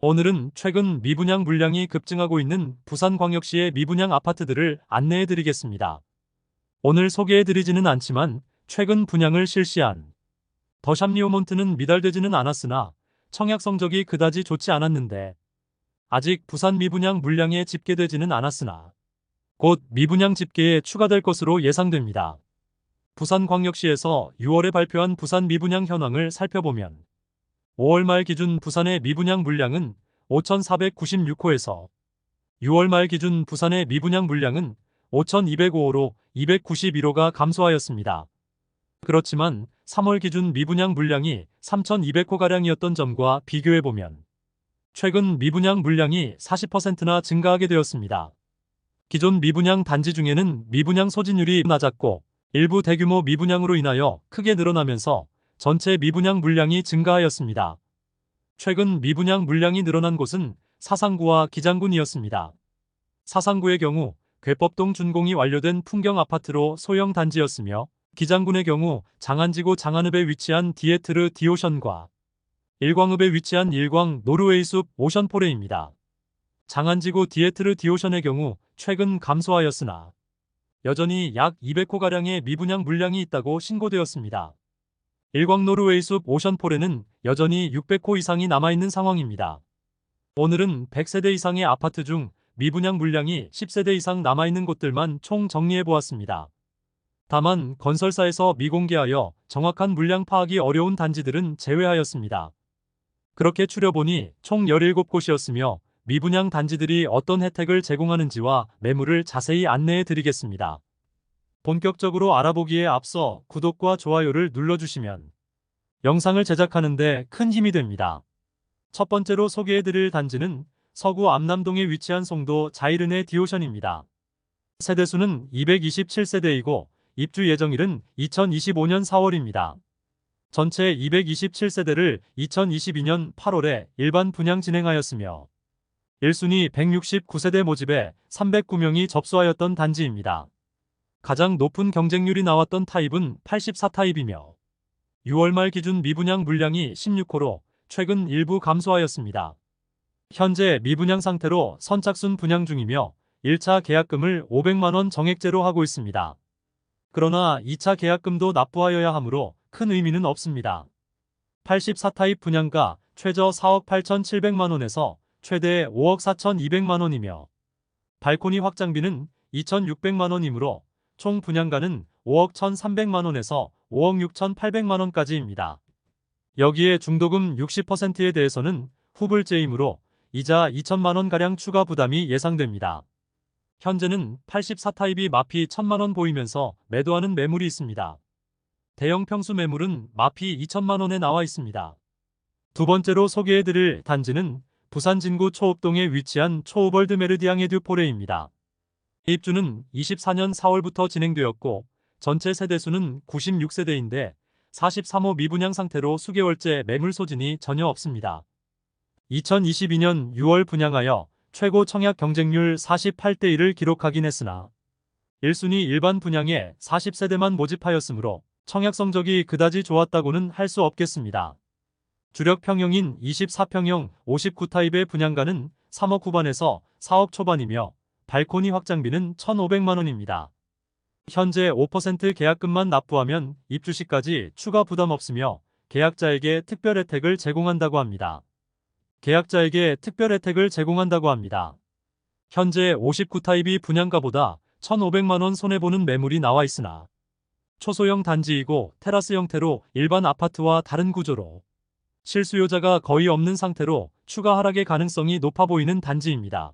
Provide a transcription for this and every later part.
오늘은 최근 미분양 물량이 급증하고 있는 부산광역시의 미분양 아파트들을 안내해 드리겠습니다. 오늘 소개해 드리지는 않지만 최근 분양을 실시한 더샵 리오몬트는 미달되지는 않았으나 청약 성적이 그다지 좋지 않았는데 아직 부산 미분양 물량에 집계되지는 않았으나 곧 미분양 집계에 추가될 것으로 예상됩니다. 부산광역시에서 6월에 발표한 부산 미분양 현황을 살펴보면 5월 말 기준 부산의 미분양 물량은 5,496호에서 6월 말 기준 부산의 미분양 물량은 5,205호로 291호가 감소하였습니다. 그렇지만 3월 기준 미분양 물량이 3,200호가량이었던 점과 비교해보면 최근 미분양 물량이 40%나 증가하게 되었습니다. 기존 미분양 단지 중에는 미분양 소진율이 낮았고 일부 대규모 미분양으로 인하여 크게 늘어나면서 전체 미분양 물량이 증가하였습니다. 최근 미분양 물량이 늘어난 곳은 사상구와 기장군이었습니다. 사상구의 경우 괴법동 준공이 완료된 풍경아파트로 소형 단지였으며 기장군의 경우 장안지구 장안읍에 위치한 디에트르 디오션과 일광읍에 위치한 일광 노르웨이숲 오션포레입니다. 장안지구 디에트르 디오션의 경우 최근 감소하였으나 여전히 약 200호가량의 미분양 물량이 있다고 신고되었습니다. 일광 노르웨이숲 오션포레는 여전히 600호 이상이 남아있는 상황입니다. 오늘은 100세대 이상의 아파트 중 미분양 물량이 10세대 이상 남아있는 곳들만 총 정리해보았습니다. 다만 건설사에서 미공개하여 정확한 물량 파악이 어려운 단지들은 제외하였습니다. 그렇게 추려보니 총 17곳이었으며 미분양 단지들이 어떤 혜택을 제공하는지와 매물을 자세히 안내해 드리겠습니다. 본격적으로 알아보기에 앞서 구독과 좋아요를 눌러주시면 영상을 제작하는 데 큰 힘이 됩니다. 첫 번째로 소개해드릴 단지는 서구 암남동에 위치한 송도 자이른의 디오션입니다. 세대수는 227세대이고 입주 예정일은 2025년 4월입니다. 전체 227세대를 2022년 8월에 일반 분양 진행하였으며 1순위 169세대 모집에 309명이 접수하였던 단지입니다. 가장 높은 경쟁률이 나왔던 타입은 84타입이며 6월 말 기준 미분양 물량이 16호로 최근 일부 감소하였습니다. 현재 미분양 상태로 선착순 분양 중이며 1차 계약금을 500만원 정액제로 하고 있습니다. 그러나 2차 계약금도 납부하여야 하므로 큰 의미는 없습니다. 84타입 분양가 최저 4억 8,700만원에서 최대 5억 4,200만원이며 발코니 확장비는 2,600만원이므로 총 분양가는 5억 1,300만원에서 5억 6,800만원까지입니다. 여기에 중도금 60%에 대해서는 후불제이므로 이자 2천만원가량 추가 부담이 예상됩니다. 현재는 84타입이 마피 1,000만원 보이면서 매도하는 매물이 있습니다. 대형 평수 매물은 마피 2천만원에 나와 있습니다. 두 번째로 소개해드릴 단지는 부산 진구 초읍동에 위치한 초우벌드 메르디앙 에듀포레입니다. 입주는 24년 4월부터 진행되었고 전체 세대수는 96세대인데 43호 미분양 상태로 수개월째 매물 소진이 전혀 없습니다. 2022년 6월 분양하여 최고 청약 경쟁률 48대 1을 기록하긴 했으나 1순위 일반 분양에 40세대만 모집하였으므로 청약 성적이 그다지 좋았다고는 할 수 없겠습니다. 주력 평형인 24평형 59타입의 분양가는 3억 후반에서 4억 초반이며 발코니 확장비는 1,500만원입니다. 현재 5% 계약금만 납부하면 입주 시까지 추가 부담 없으며 계약자에게 특별 혜택을 제공한다고 합니다. 현재 59타입이 분양가보다 1,500만원 손해보는 매물이 나와 있으나 초소형 단지이고 테라스 형태로 일반 아파트와 다른 구조로 실수요자가 거의 없는 상태로 추가 하락의 가능성이 높아 보이는 단지입니다.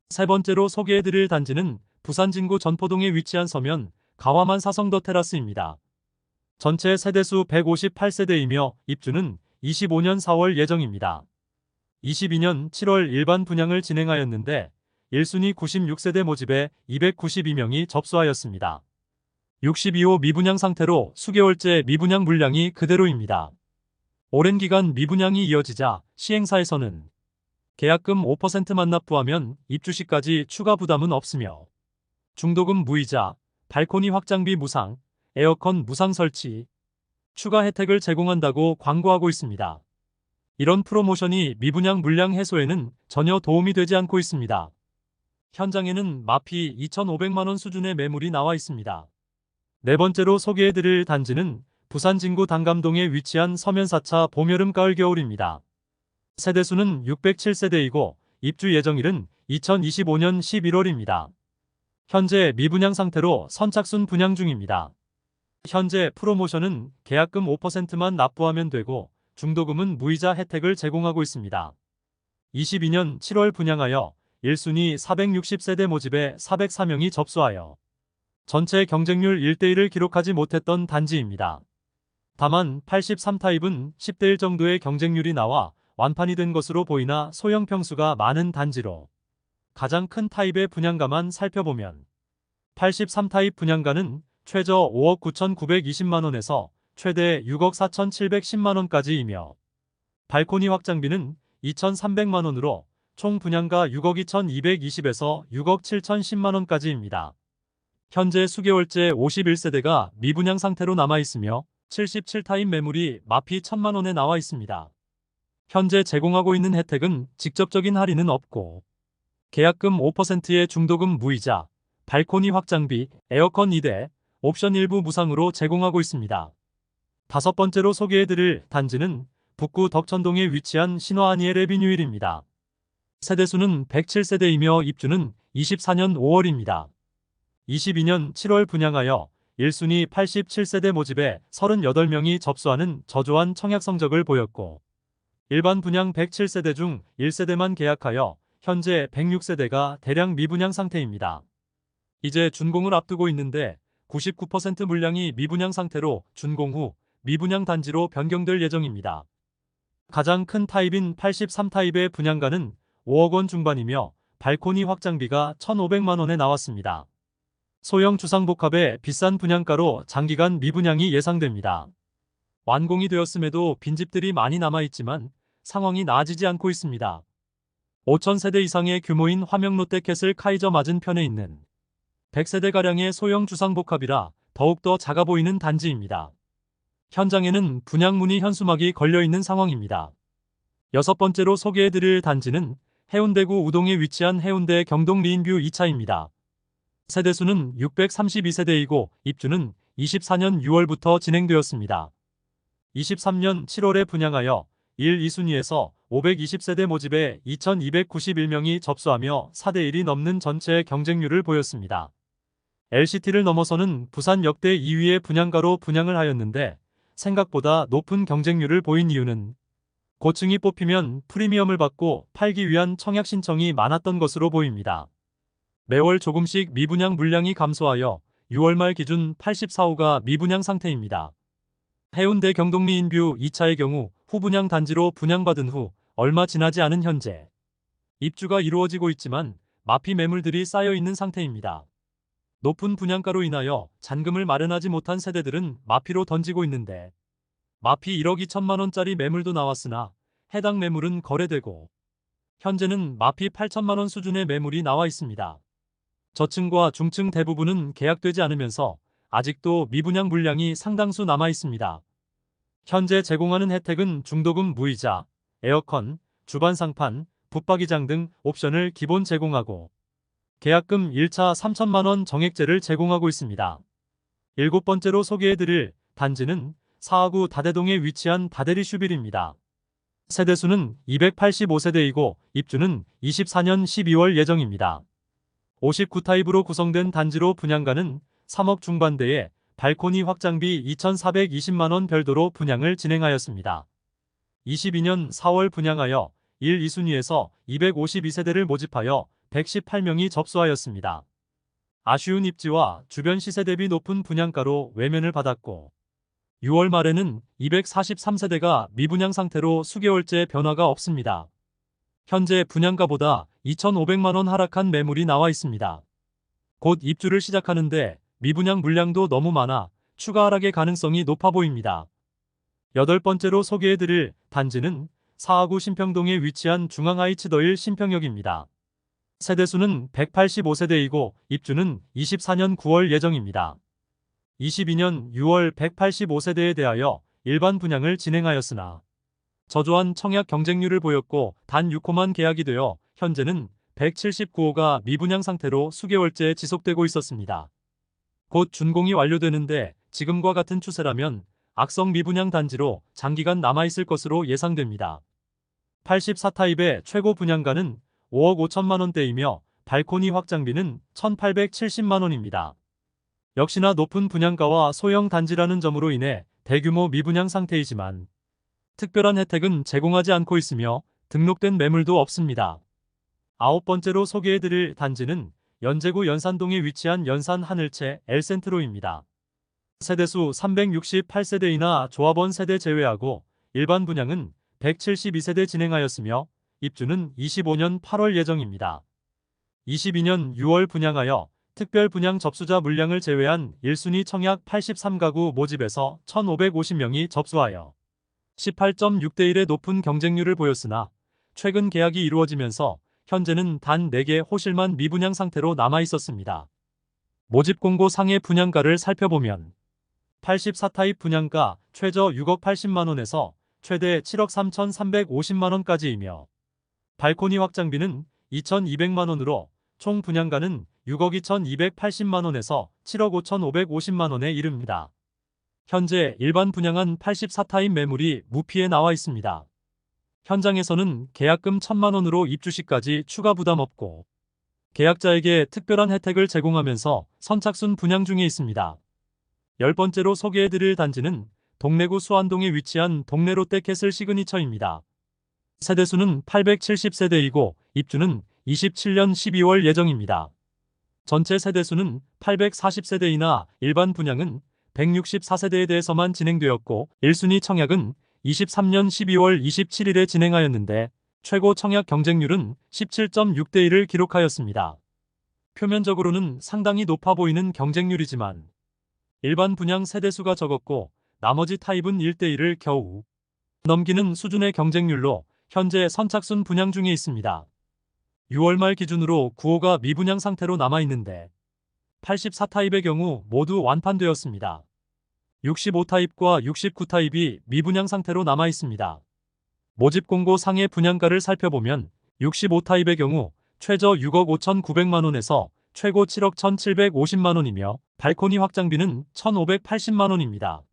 세 번째로 소개해드릴 단지는 부산 진구 전포동에 위치한 서면 가와만 사성더 테라스입니다. 전체 세대수 158세대이며 입주는 25년 4월 예정입니다. 22년 7월 일반 분양을 진행하였는데 1순위 96세대 모집에 292명이 접수하였습니다. 62호 미분양 상태로 수개월째 미분양 물량이 그대로입니다. 오랜 기간 미분양이 이어지자 시행사에서는 계약금 5%만 납부하면 입주 시까지 추가 부담은 없으며 중도금 무이자, 발코니 확장비 무상, 에어컨 무상 설치, 추가 혜택을 제공한다고 광고하고 있습니다. 이런 프로모션이 미분양 물량 해소에는 전혀 도움이 되지 않고 있습니다. 현장에는 마피 2,500만 원 수준의 매물이 나와 있습니다. 네 번째로 소개해드릴 단지는 부산 진구 단감동에 위치한 서면 4차 봄, 여름, 가을, 겨울입니다. 세대수는 607세대이고 입주 예정일은 2025년 11월입니다. 현재 미분양 상태로 선착순 분양 중입니다. 현재 프로모션은 계약금 5%만 납부하면 되고 중도금은 무이자 혜택을 제공하고 있습니다. 22년 7월 분양하여 1순위 460세대 모집에 404명이 접수하여 전체 경쟁률 1대1을 기록하지 못했던 단지입니다. 다만 83타입은 10대1 정도의 경쟁률이 나와 완판이 된 것으로 보이나 소형 평수가 많은 단지로 가장 큰 타입의 분양가만 살펴보면 83타입 분양가는 최저 5억 9,920만원에서 최대 6억 4,710만원까지이며 발코니 확장비는 2,300만원으로 총 분양가 6억 2,220에서 6억 7,010만원까지입니다. 현재 수개월째 51세대가 미분양 상태로 남아있으며 77타입 매물이 마피 1,000만원에 나와 있습니다. 현재 제공하고 있는 혜택은 직접적인 할인은 없고 계약금 5%의 중도금 무이자, 발코니 확장비, 에어컨 2대, 옵션 일부 무상으로 제공하고 있습니다. 다섯 번째로 소개해드릴 단지는 북구 덕천동에 위치한 신화아니엘 에비뉴일입니다. 세대수는 107세대이며 입주는 24년 5월입니다. 22년 7월 분양하여 1순위 87세대 모집에 38명이 접수하는 저조한 청약 성적을 보였고 일반 분양 107세대 중 1세대만 계약하여 현재 106세대가 대량 미분양 상태입니다. 이제 준공을 앞두고 있는데 99% 물량이 미분양 상태로 준공 후 미분양 단지로 변경될 예정입니다. 가장 큰 타입인 83타입의 분양가는 5억 원 중반이며 발코니 확장비가 1,500만 원에 나왔습니다. 소형 주상복합의 비싼 분양가로 장기간 미분양이 예상됩니다. 완공이 되었음에도 빈집들이 많이 남아있지만 상황이 나아지지 않고 있습니다. 5,000세대 이상의 규모인 화명 롯데캐슬 카이저 맞은편에 있는 100세대가량의 소형 주상복합이라 더욱더 작아 보이는 단지입니다. 현장에는 분양문의 현수막이 걸려있는 상황입니다. 여섯 번째로 소개해드릴 단지는 해운대구 우동에 위치한 해운대 경동 리인뷰 2차입니다. 세대수는 632세대이고 입주는 24년 6월부터 진행되었습니다. 23년 7월에 분양하여 1, 2순위에서 520세대 모집에 2,291명이 접수하며 4대1이 넘는 전체 경쟁률을 보였습니다. LCT를 넘어서는 부산 역대 2위의 분양가로 분양을 하였는데 생각보다 높은 경쟁률을 보인 이유는 고층이 뽑히면 프리미엄을 받고 팔기 위한 청약 신청이 많았던 것으로 보입니다. 매월 조금씩 미분양 물량이 감소하여 6월 말 기준 84호가 미분양 상태입니다. 해운대 경동 리인뷰 2차의 경우 후분양 단지로 분양받은 후 얼마 지나지 않은 현재 입주가 이루어지고 있지만 마피 매물들이 쌓여있는 상태입니다. 높은 분양가로 인하여 잔금을 마련하지 못한 세대들은 마피로 던지고 있는데 마피 1억 2천만 원짜리 매물도 나왔으나 해당 매물은 거래되고 현재는 마피 8천만 원 수준의 매물이 나와 있습니다. 저층과 중층 대부분은 계약되지 않으면서 아직도 미분양 물량이 상당수 남아 있습니다. 현재 제공하는 혜택은 중도금 무이자, 에어컨, 주반 상판, 붙박이장 등 옵션을 기본 제공하고 계약금 1차 3천만 원 정액제를 제공하고 있습니다. 일곱 번째로 소개해드릴 단지는 사하구 다대동에 위치한 다대리 슈빌입니다. 세대수는 285세대이고 입주는 24년 12월 예정입니다. 59타입으로 구성된 단지로 분양가는 3억 중반대에 발코니 확장비 2,420만원 별도로 분양을 진행하였습니다. 22년 4월 분양하여 1, 2순위에서 252세대를 모집하여 118명이 접수하였습니다. 아쉬운 입지와 주변 시세 대비 높은 분양가로 외면을 받았고 6월 말에는 243세대가 미분양 상태로 수개월째 변화가 없습니다. 현재 분양가보다 2,500만원 하락한 매물이 나와 있습니다. 곧 입주를 시작하는데 미분양 물량도 너무 많아 추가 하락의 가능성이 높아 보입니다. 여덟 번째로 소개해드릴 단지는 사하구 신평동에 위치한 중앙하이츠더일 신평역입니다. 세대수는 185세대이고 입주는 24년 9월 예정입니다. 22년 6월 185세대에 대하여 일반 분양을 진행하였으나 저조한 청약 경쟁률을 보였고 단 6호만 계약이 되어 현재는 179호가 미분양 상태로 수개월째 지속되고 있었습니다. 곧 준공이 완료되는데 지금과 같은 추세라면 악성 미분양 단지로 장기간 남아있을 것으로 예상됩니다. 84타입의 최고 분양가는 5억 5천만 원대이며 발코니 확장비는 1,870만 원입니다. 역시나 높은 분양가와 소형 단지라는 점으로 인해 대규모 미분양 상태이지만 특별한 혜택은 제공하지 않고 있으며 등록된 매물도 없습니다. 아홉 번째로 소개해드릴 단지는 연제구 연산동에 위치한 연산 하늘채 엘센트로입니다. 세대수 368세대이나 조합원 세대 제외하고 일반 분양은 172세대 진행하였으며 입주는 25년 8월 예정입니다. 22년 6월 분양하여 특별 분양 접수자 물량을 제외한 1순위 청약 83가구 모집에서 1,550명이 접수하여 18.6대1의 높은 경쟁률을 보였으나 최근 계약이 이루어지면서 현재는 단 4개 호실만 미분양 상태로 남아있었습니다. 모집 공고 상의 분양가를 살펴보면 84타입 분양가 최저 6억 80만원에서 최대 7억 3,350만원까지이며 발코니 확장비는 2,200만원으로 총 분양가는 6억 2,280만원에서 7억 5,550만원에 이릅니다. 현재 일반 분양한 84타입 매물이 무피에 나와 있습니다. 현장에서는 계약금 1,000만원으로 입주 시까지 추가 부담 없고 계약자에게 특별한 혜택을 제공하면서 선착순 분양 중에 있습니다. 10번째로 소개해드릴 단지는 동래구 수안동에 위치한 동래 롯데캐슬 시그니처입니다. 세대수는 870세대이고 입주는 27년 12월 예정입니다. 전체 세대수는 840세대이나 일반 분양은 164세대에 대해서만 진행되었고 1순위 청약은 23년 12월 27일에 진행하였는데 최고 청약 경쟁률은 17.6대1을 기록하였습니다. 표면적으로는 상당히 높아 보이는 경쟁률이지만 일반 분양 세대수가 적었고 나머지 타입은 1대1을 겨우 넘기는 수준의 경쟁률로 현재 선착순 분양 중에 있습니다. 6월 말 기준으로 9호가 미분양 상태로 남아있는데 84타입의 경우 모두 완판되었습니다. 65타입과 69타입이 미분양 상태로 남아있습니다. 모집 공고 상의 분양가를 살펴보면 65타입의 경우 최저 6억 5,900만원에서 최고 7억 1,750만원이며 발코니 확장비는 1,580만원입니다.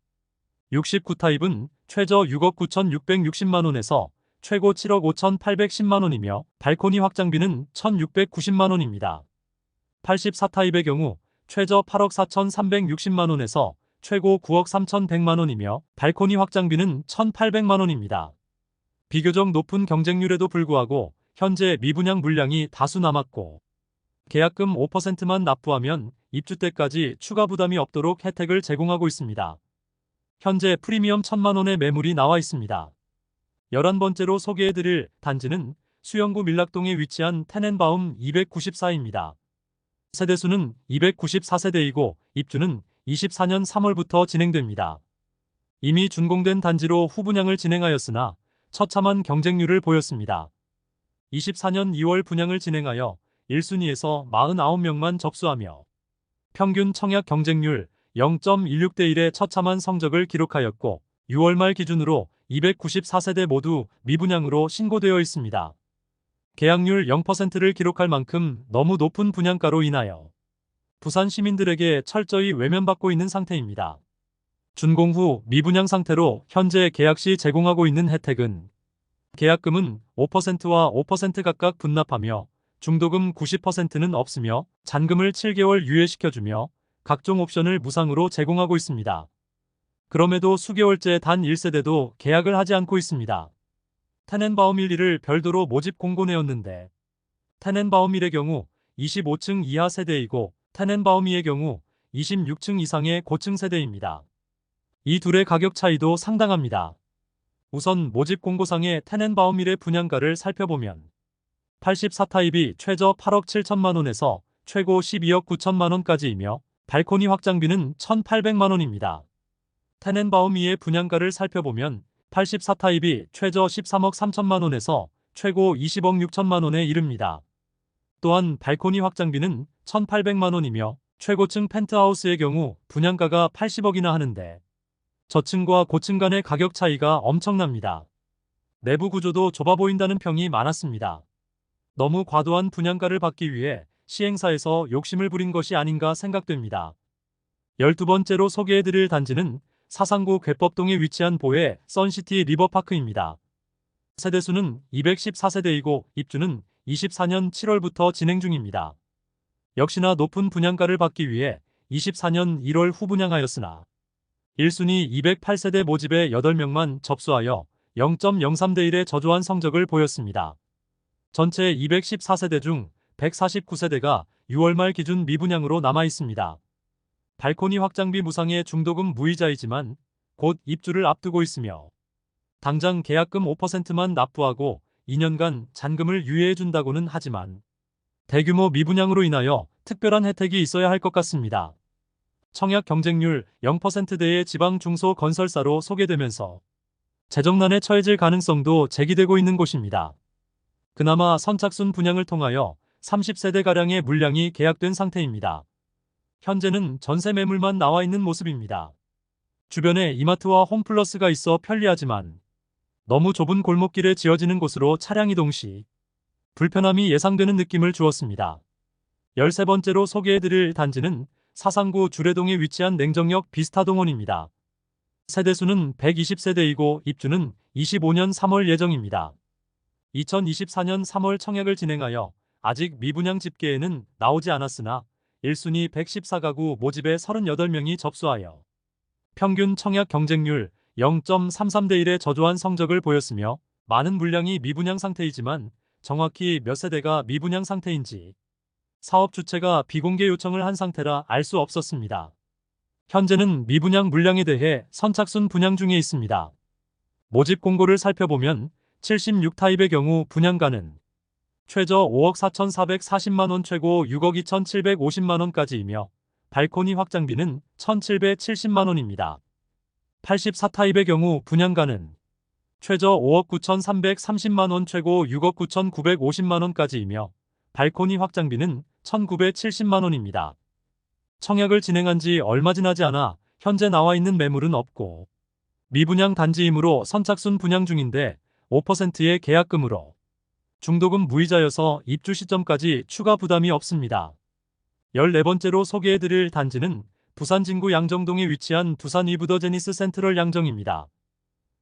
69타입은 최저 6억 9,660만원에서 최고 7억 5,810만원이며 발코니 확장비는 1,690만원입니다. 84타입의 경우 최저 8억 4,360만원에서 최고 9억 3,100만원이며 발코니 확장비는 1,800만원입니다. 비교적 높은 경쟁률에도 불구하고 현재 미분양 물량이 다수 남았고 계약금 5%만 납부하면 입주 때까지 추가 부담이 없도록 혜택을 제공하고 있습니다. 현재 프리미엄 1,000만원의 매물이 나와 있습니다. 11번째로 소개해드릴 단지는 수영구 밀락동에 위치한 테넨바움 294입니다. 세대수는 294세대이고 입주는 24년 3월부터 진행됩니다. 이미 준공된 단지로 후분양을 진행하였으나 처참한 경쟁률을 보였습니다. 24년 2월 분양을 진행하여 1순위에서 49명만 접수하며 평균 청약 경쟁률 0.16대1의 처참한 성적을 기록하였고 6월 말 기준으로 294세대 모두 미분양으로 신고되어 있습니다. 계약률 0%를 기록할 만큼 너무 높은 분양가로 인하여 부산 시민들에게 철저히 외면받고 있는 상태입니다. 준공 후 미분양 상태로 현재 계약 시 제공하고 있는 혜택은 계약금은 5%와 5% 각각 분납하며 중도금 90%는 없으며 잔금을 7개월 유예시켜주며 각종 옵션을 무상으로 제공하고 있습니다. 그럼에도 수개월째 단 1세대도 계약을 하지 않고 있습니다. 테넨바움 1, 2를 별도로 모집 공고내었는데 테넨바움 1의 경우 25층 이하 세대이고 테넨바움 2의 경우 26층 이상의 고층 세대입니다. 이 둘의 가격 차이도 상당합니다. 우선 모집 공고상의 테넨바움 1의 분양가를 살펴보면 84타입이 최저 8억 7천만원에서 최고 12억 9천만원까지이며 발코니 확장비는 1,800만원입니다. 테넨바움 2의 분양가를 살펴보면 84타입이 최저 13억 3천만원에서 최고 20억 6천만원에 이릅니다. 또한 발코니 확장비는 1,800만원이며 최고층 펜트하우스의 경우 분양가가 80억이나 하는데 저층과 고층 간의 가격 차이가 엄청납니다. 내부 구조도 좁아 보인다는 평이 많았습니다. 너무 과도한 분양가를 받기 위해 시행사에서 욕심을 부린 것이 아닌가 생각됩니다. 12번째로 소개해드릴 단지는 사상구 괴법동에 위치한 보혜 선시티 리버파크입니다. 세대수는 214세대이고 입주는 24년 7월부터 진행 중입니다. 역시나 높은 분양가를 받기 위해 24년 1월 후분양하였으나 1순위 208세대 모집에 8명만 접수하여 0.03대 1의 저조한 성적을 보였습니다. 전체 214세대 중 149세대가 6월 말 기준 미분양으로 남아 있습니다. 발코니 확장비 무상의 중도금 무이자이지만 곧 입주를 앞두고 있으며 당장 계약금 5%만 납부하고 2년간 잔금을 유예해준다고는 하지만 대규모 미분양으로 인하여 특별한 혜택이 있어야 할 것 같습니다. 청약 경쟁률 0%대의 지방 중소건설사로 소개되면서 재정난에 처해질 가능성도 제기되고 있는 곳입니다. 그나마 선착순 분양을 통하여 30세대가량의 물량이 계약된 상태입니다. 현재는 전세 매물만 나와 있는 모습입니다. 주변에 이마트와 홈플러스가 있어 편리하지만 너무 좁은 골목길에 지어지는 곳으로 차량 이동 시 불편함이 예상되는 느낌을 주었습니다. 13번째로 소개해드릴 단지는 사상구 주례동에 위치한 냉정역 비스타동원입니다. 세대수는 120세대이고 입주는 25년 3월 예정입니다. 2024년 3월 청약을 진행하여 아직 미분양 집계에는 나오지 않았으나 1순위 114가구 모집에 38명이 접수하여 평균 청약 경쟁률 0.33대 1의 저조한 성적을 보였으며 많은 물량이 미분양 상태이지만 정확히 몇 세대가 미분양 상태인지 사업 주체가 비공개 요청을 한 상태라 알 수 없었습니다. 현재는 미분양 물량에 대해 선착순 분양 중에 있습니다. 모집 공고를 살펴보면 76타입의 경우 분양가는 최저 5억 4,440만원 최고 6억 2,750만원까지이며 발코니 확장비는 1,770만원입니다. 84타입의 경우 분양가는 최저 5억 9,330만원 최고 6억 9,950만원까지이며 발코니 확장비는 1,970만원입니다. 청약을 진행한 지 얼마 지나지 않아 현재 나와 있는 매물은 없고 미분양 단지이므로 선착순 분양 중인데 5%의 계약금으로 중도금 무이자여서 입주 시점까지 추가 부담이 없습니다. 14번째로 소개해드릴 단지는 부산 진구 양정동에 위치한 두산 위브더 제니스 센트럴 양정입니다.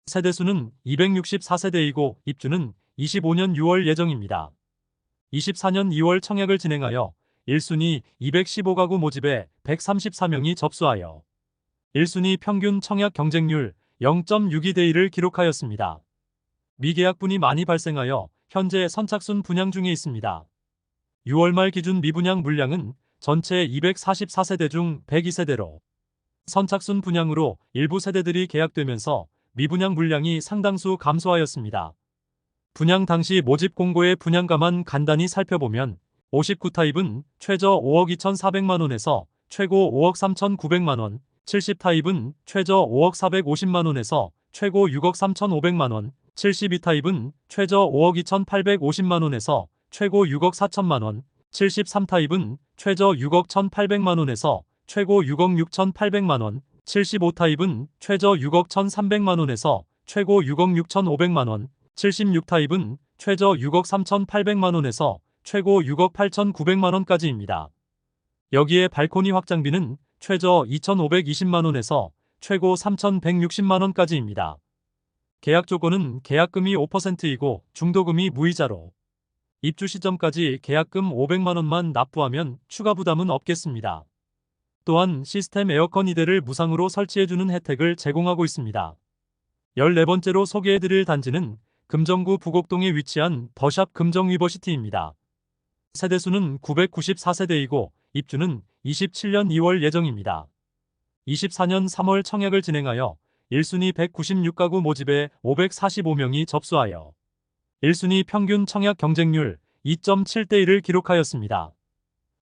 세대수는 264세대이고 입주는 25년 6월 예정입니다. 24년 2월 청약을 진행하여 1순위 215가구 모집에 134명이 접수하여 1순위 평균 청약 경쟁률 0.62대 1을 기록하였습니다. 미계약분이 많이 발생하여 현재 선착순 분양 중에 있습니다. 6월 말 기준 미분양 물량은 전체 244세대 중 102세대로 선착순 분양으로 일부 세대들이 계약되면서 미분양 물량이 상당수 감소하였습니다. 분양 당시 모집 공고의 분양가만 간단히 살펴보면 59타입은 최저 5억 2,400만원에서 최고 5억 3,900만원, 70타입은 최저 5억 450만원에서 최고 6억 3,500만원, 72타입은 최저 5억 2,850만원에서 최고 6억 4천만원, 73타입은 최저 6억 1,800만원에서 최고 6억 6,800만원, 75타입은 최저 6억 1,300만원에서 최고 6억 6,500만원, 76타입은 최저 6억 3,800만원에서 최고 6억 8,900만원까지입니다. 여기에 발코니 확장비는 최저 2,520만원에서 최고 3,160만원까지입니다. 계약 조건은 계약금이 5%이고 중도금이 무이자로 입주 시점까지 계약금 500만원만 납부하면 추가 부담은 없겠습니다. 또한 시스템 에어컨 2대를 무상으로 설치해주는 혜택을 제공하고 있습니다. 14번째로 소개해드릴 단지는 금정구 부곡동에 위치한 더샵 금정 위버시티입니다. 세대수는 994세대이고 입주는 27년 2월 예정입니다. 24년 3월 청약을 진행하여 1순위 196가구 모집에 545명이 접수하여 1순위 평균 청약 경쟁률 2.7대 1을 기록하였습니다.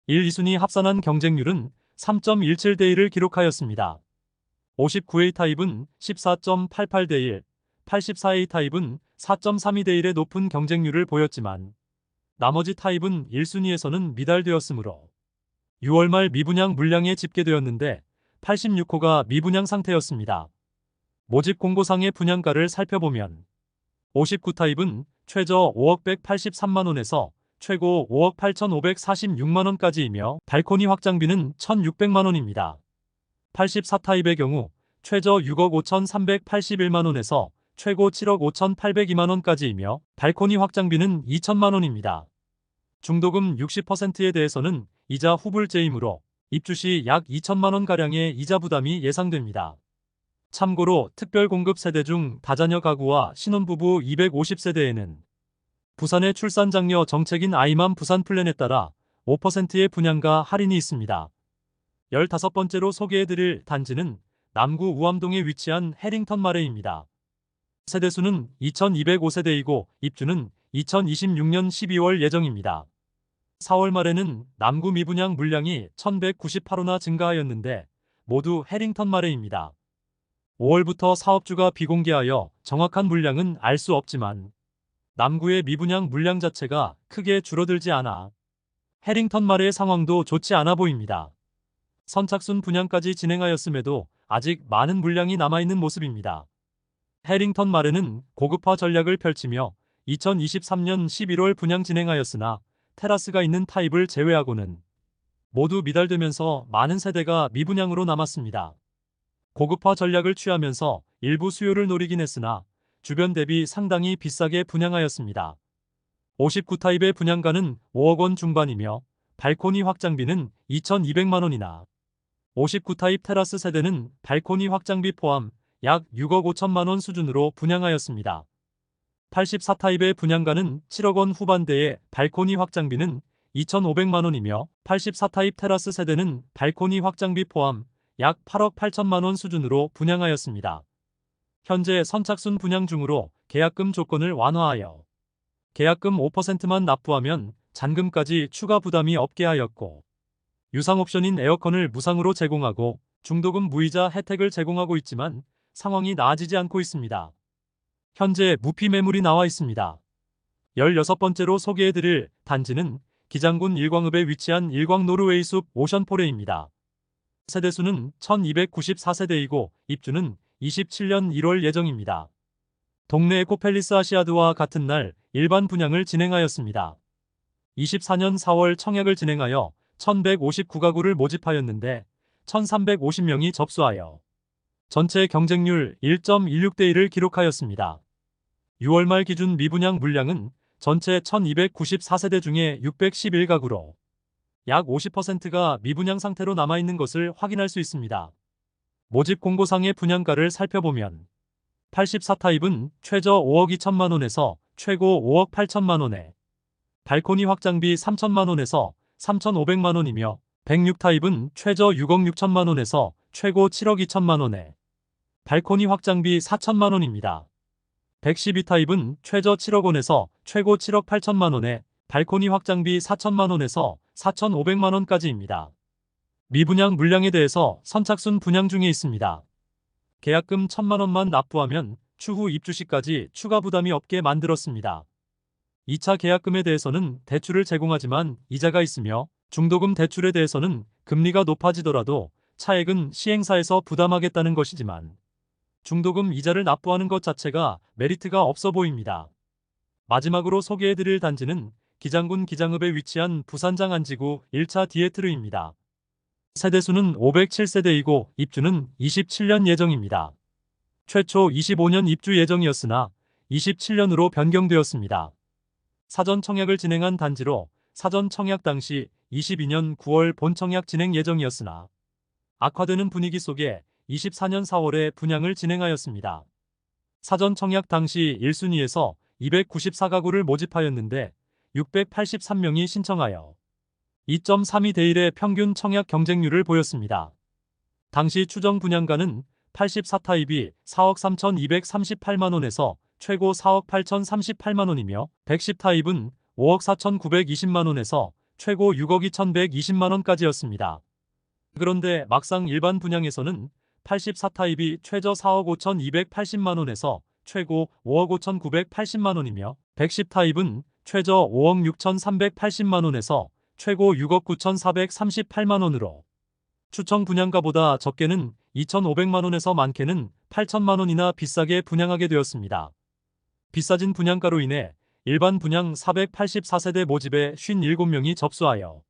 1, 2순위 합산한 경쟁률은 3.17대 1을 기록하였습니다. 59A 타입은 14.88대 1, 84A 타입은 4.32대 1의 높은 경쟁률을 보였지만 나머지 타입은 1순위에서는 미달되었으므로 6월 말 미분양 물량에 집계되었는데 86호가 미분양 상태였습니다. 모집 공고상의 분양가를 살펴보면 59 타입은 최저 5억 183만 원에서 최고 5억 8,546만 원까지이며 발코니 확장비는 1,600만 원입니다. 84 타입의 경우 최저 6억 5,381만 원에서 최고 7억 5,802만 원까지이며 발코니 확장비는 2천만 원입니다. 중도금 60%에 대해서는 이자 후불제이므로 입주 시 약 2천만 원가량의 이자 부담이 예상됩니다. 참고로 특별공급 세대 중 다자녀 가구와 신혼부부 250세대에는 부산의 출산장려 정책인 아이맘 부산 플랜에 따라 5%의 분양가 할인이 있습니다. 15번째로 소개해드릴 단지는 남구 우암동에 위치한 해링턴 마레입니다. 세대수는 2205세대이고 입주는 2026년 12월 예정입니다. 4월 말에는 남구 미분양 물량이 1198호나 증가하였는데 모두 해링턴 마레입니다. 5월부터 사업주가 비공개하여 정확한 물량은 알 수 없지만 남구의 미분양 물량 자체가 크게 줄어들지 않아 해링턴 마레의 상황도 좋지 않아 보입니다. 선착순 분양까지 진행하였음에도 아직 많은 물량이 남아있는 모습입니다. 해링턴 마레는 고급화 전략을 펼치며 2023년 11월 분양 진행하였으나 테라스가 있는 타입을 제외하고는 모두 미달되면서 많은 세대가 미분양으로 남았습니다. 고급화 전략을 취하면서 일부 수요를 노리긴 했으나 주변 대비 상당히 비싸게 분양하였습니다. 59 타입의 분양가는 5억 원 중반이며 발코니 확장비는 2,200만 원이나 59 타입 테라스 세대는 발코니 확장비 포함 약 6억 5천만 원 수준으로 분양하였습니다. 84 타입의 분양가는 7억 원 후반대에 발코니 확장비는 2,500만 원이며 84 타입 테라스 세대는 발코니 확장비 포함 약 8억 8천만 원 수준으로 분양하였습니다. 현재 선착순 분양 중으로 계약금 조건을 완화하여 계약금 5%만 납부하면 잔금까지 추가 부담이 없게 하였고 유상 옵션인 에어컨을 무상으로 제공하고 중도금 무이자 혜택을 제공하고 있지만 상황이 나아지지 않고 있습니다. 현재 무피 매물이 나와 있습니다. 16번째로 소개해드릴 단지는 기장군 일광읍에 위치한 일광 노르웨이숲 오션포레입니다. 세대수는 1294세대이고 입주는 27년 1월 예정입니다. 동네 에코팰리스 아시아드와 같은 날 일반 분양을 진행하였습니다. 24년 4월 청약을 진행하여 1159가구를 모집하였는데 1350명이 접수하여 전체 경쟁률 1.16대 1을 기록하였습니다. 6월 말 기준 미분양 물량은 전체 1294세대 중에 611가구로 약 50%가 미분양 상태로 남아있는 것을 확인할 수 있습니다. 모집 공고상의 분양가를 살펴보면 84 타입은 최저 5억 2천만 원에서 최고 5억 8천만 원에 발코니 확장비 3천만 원에서 3,500만 원이며 106 타입은 최저 6억 6천만 원에서 최고 7억 2천만 원에 발코니 확장비 4천만 원입니다. 112 타입은 최저 7억 원에서 최고 7억 8천만 원에 발코니 확장비 4천만 원에서 4,500만 원까지입니다. 미분양 물량에 대해서 선착순 분양 중에 있습니다. 계약금 1,000만 원만 납부하면 추후 입주 시까지 추가 부담이 없게 만들었습니다. 2차 계약금에 대해서는 대출을 제공하지만 이자가 있으며 중도금 대출에 대해서는 금리가 높아지더라도 차액은 시행사에서 부담하겠다는 것이지만 중도금 이자를 납부하는 것 자체가 메리트가 없어 보입니다. 마지막으로 소개해드릴 단지는 기장군 기장읍에 위치한 부산장 안지구 1차 디에트르입니다. 세대수는 507세대이고 입주는 27년 예정입니다. 최초 25년 입주 예정이었으나 27년으로 변경되었습니다. 사전 청약을 진행한 단지로 사전 청약 당시 22년 9월 본 청약 진행 예정이었으나 악화되는 분위기 속에 24년 4월에 분양을 진행하였습니다. 사전 청약 당시 1순위에서 294가구를 모집하였는데 683명이 신청하여 2.32대 1의 평균 청약 경쟁률을 보였습니다. 당시 추정 분양가는 84 타입이 4억 3,238만 원에서 최고 4억 8,038만 원이며 110 타입은 5억 4,920만 원에서 최고 6억 2,120만 원까지였습니다. 그런데 막상 일반 분양에서는 84 타입이 최저 4억 5,280만 원에서 최고 5억 5,980만 원이며 110 타입은 최저 5억 6,380만 원에서 최고 6억 9,438만 원으로 추정 분양가보다 적게는 2,500만 원에서 많게는 8천만 원이나 비싸게 분양하게 되었습니다. 비싸진 분양가로 인해 일반 분양 484세대 모집에 57명이 접수하여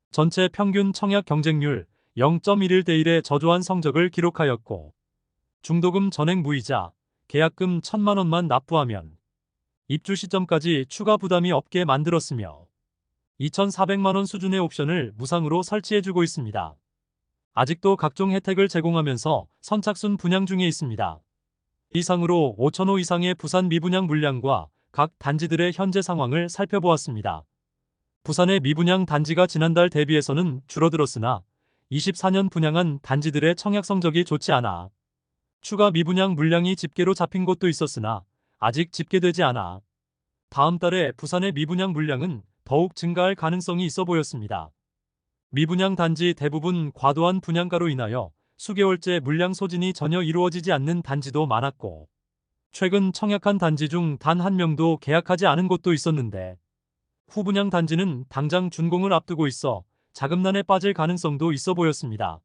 전체 평균 청약 경쟁률 0.11대 1의 저조한 성적을 기록하였고, 중도금 전액 무이자, 계약금 1,000만 원만 납부하면 입주 시점까지 추가 부담이 없게 만들었으며 2,400만 원 수준의 옵션을 무상으로 설치해주고 있습니다. 아직도 각종 혜택을 제공하면서 선착순 분양 중에 있습니다. 이상으로 5,000호 이상의 부산 미분양 물량과 각 단지들의 현재 상황을 살펴보았습니다. 부산의 미분양 단지가 지난달 대비해서는 줄어들었으나 24년 분양한 단지들의 청약 성적이 좋지 않아 추가 미분양 물량이 집계로 잡힌 곳도 있었으나 아직 집계되지 않아 다음 달에 부산의 미분양 물량은 더욱 증가할 가능성이 있어 보였습니다. 미분양 단지 대부분 과도한 분양가로 인하여 수개월째 물량 소진이 전혀 이루어지지 않는 단지도 많았고, 최근 청약한 단지 중 단 한 명도 계약하지 않은 곳도 있었는데, 후분양 단지는 당장 준공을 앞두고 있어 자금난에 빠질 가능성도 있어 보였습니다.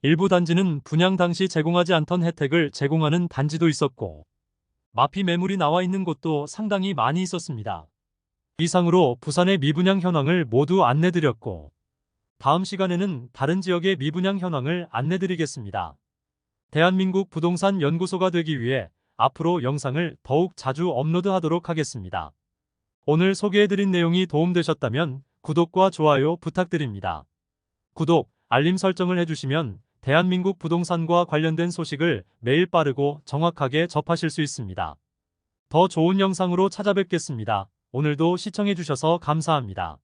일부 단지는 분양 당시 제공하지 않던 혜택을 제공하는 단지도 있었고, 마피 매물이 나와 있는 곳도 상당히 많이 있었습니다. 이상으로 부산의 미분양 현황을 모두 안내드렸고, 다음 시간에는 다른 지역의 미분양 현황을 안내드리겠습니다. 대한민국 부동산 연구소가 되기 위해 앞으로 영상을 더욱 자주 업로드하도록 하겠습니다. 오늘 소개해드린 내용이 도움되셨다면 구독과 좋아요 부탁드립니다. 구독, 알림 설정을 해주시면 대한민국 부동산과 관련된 소식을 매일 빠르고 정확하게 접하실 수 있습니다. 더 좋은 영상으로 찾아뵙겠습니다. 오늘도 시청해주셔서 감사합니다.